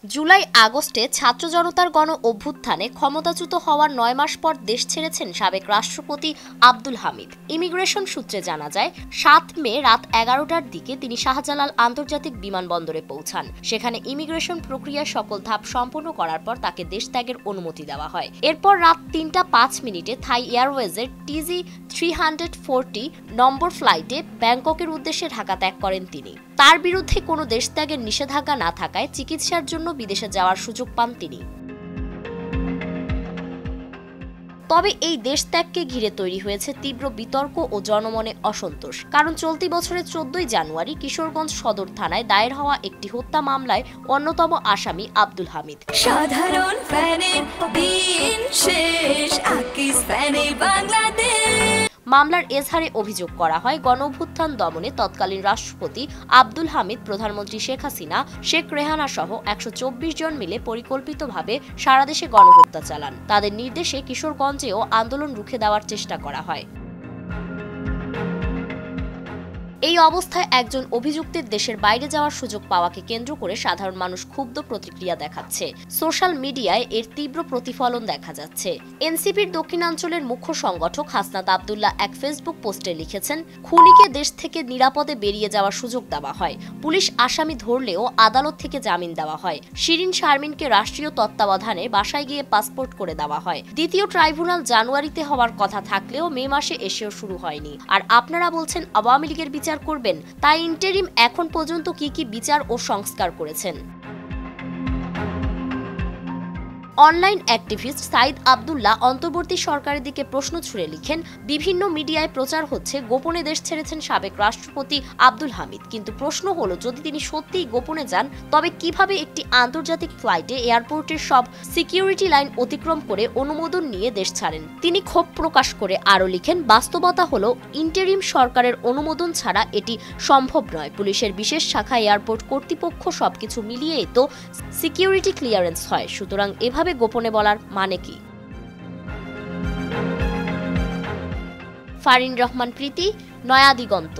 জুলাই আগস্টে ছাত্র জনতার গণ অভ্যুত্থানে ক্ষমতাচ্যুত হওয়ার ৯ মাস পর দেশ ছেড়েছেন সাবেক রাষ্ট্রপতি আব্দুল হামিদ। ইমিগ্রেশন সূত্রে জানা যায় ৭ মে রাত ১১টার দিকে তিনি শাহজালাল আন্তর্জাতিক বিমানবন্দরে পৌঁছান। সেখানে ইমিগ্রেশন প্রক্রিয়ার সকল ধাপ সম্পন্ন করার পর তাকে দেশ ত্যাগের অনুমতি দেওয়া হয়। এরপর রাত ৩টা ৫ মিনিটে থাই এয়ারওয়েজের TG 340 নম্বর ফ্লাইটে ব্যাংককের উদ্দেশ্যে ঢাকা ত্যাগ করেন তিনি। তার বিরুদ্ধে কোনো দেশ ত্যাগের নিষেধাজ্ঞা না থাকায় চিকিৎসার জন্য বিদেশে যাওয়ার সুযোগ পান তিনি। তবে এই দেশ ত্যাগকে ঘিরে তৈরি হয়েছে তীব্র বিতর্ক ও জনমনে অসন্তোষ। কারণ চলতি বছরের ১৪ই জানুয়ারি কিশোরগঞ্জ সদর থানায় দায়ের হওয়া একটি হত্যা মামলায় অন্যতম আসামি আব্দুল হামিদ। সাধারণ ফ্যানের দিন শেষ, আকিস ফ্যানে বাংলাদেশ। মামলার এজাহারে অভিযোগ করা হয় গণঅভ্যুত্থান দমনে তৎকালীন রাষ্ট্রপতি আব্দুল হামিদ, প্রধানমন্ত্রী শেখ হাসিনা, শেখ রেহানা সহ ১২৪ জন মিলে পরিকল্পিতভাবে সারা দেশে গণহত্যা চালান। তাদের নির্দেশে কিশোরগঞ্জেও আন্দোলন রুখে দেওয়ার চেষ্টা করা হয়। এই অবস্থায় একজন অভিযুক্তের দেশের বাইরে যাওয়ার সুযোগ পাওয়াকে কেন্দ্র করে সাধারণ মানুষ ক্ষুব্ধ প্রতিক্রিয়া দেখাচ্ছে। সোশ্যাল মিডিয়ায় এর তীব্র প্রতিফলন দেখা যাচ্ছে। এনসিপির দক্ষিণাঞ্চলের মুখ্য সংগঠক হাসনাত আব্দুল্লাহ এক ফেসবুক পোস্টে লিখেছেন, খুনিকে দেশ থেকে নিরাপদে বেরিয়ে যাওয়ার সুযোগ দেওয়া হয়। পুলিশ আসামি ধরলেও আদালত থেকে জামিন দেওয়া হয়। শিরিন শারমিনকে রাষ্ট্রীয় তত্ত্বাবধানে বাসায় গিয়ে পাসপোর্ট করে দেওয়া হয়। দ্বিতীয় ট্রাইব্যুনাল জানুয়ারিতে হওয়ার কথা থাকলেও মে মাসে এসেও শুরু হয়নি। আর আপনারা বলছেন আওয়ামী লীগের বিচার করবেন। তাই ইন্টারিম এখন পর্যন্ত কি বিচার ও সংস্কার করেছেন? অনলাইন অ্যাক্টিভিস্ট সাইদ আব্দুল্লাহ অন্তর্বর্তী সরকারের দিকে প্রশ্ন ছুড়ে লিখেন, বিভিন্ন মিডিয়ায় প্রচার হচ্ছে গোপনে দেশ ছেড়েছেন সাবেক রাষ্ট্রপতি আব্দুল হামিদ। কিন্তু প্রশ্ন হলো, যদি তিনি সত্যিই গোপনে যান তবে কিভাবে একটি আন্তর্জাতিক ফ্লাইটে এয়ারপোর্টের সব সিকিউরিটি লাইন অতিক্রম করে অনুমোদন নিয়ে দেশ ছাড়েন? তিনি ক্ষোভ প্রকাশ করে আরও লিখেন, বাস্তবতা হলো ইন্টারিম সরকারের অনুমোদন ছাড়া এটি সম্ভব নয়। পুলিশের বিশেষ শাখা, এয়ারপোর্ট কর্তৃপক্ষ সবকিছু মিলিয়েই তো সিকিউরিটি ক্লিয়ারেন্স হয়। সুতরাং এভাবে গোপনে বলার মানে কি? ফারিন রহমান প্রীতি, নয়া দিগন্ত।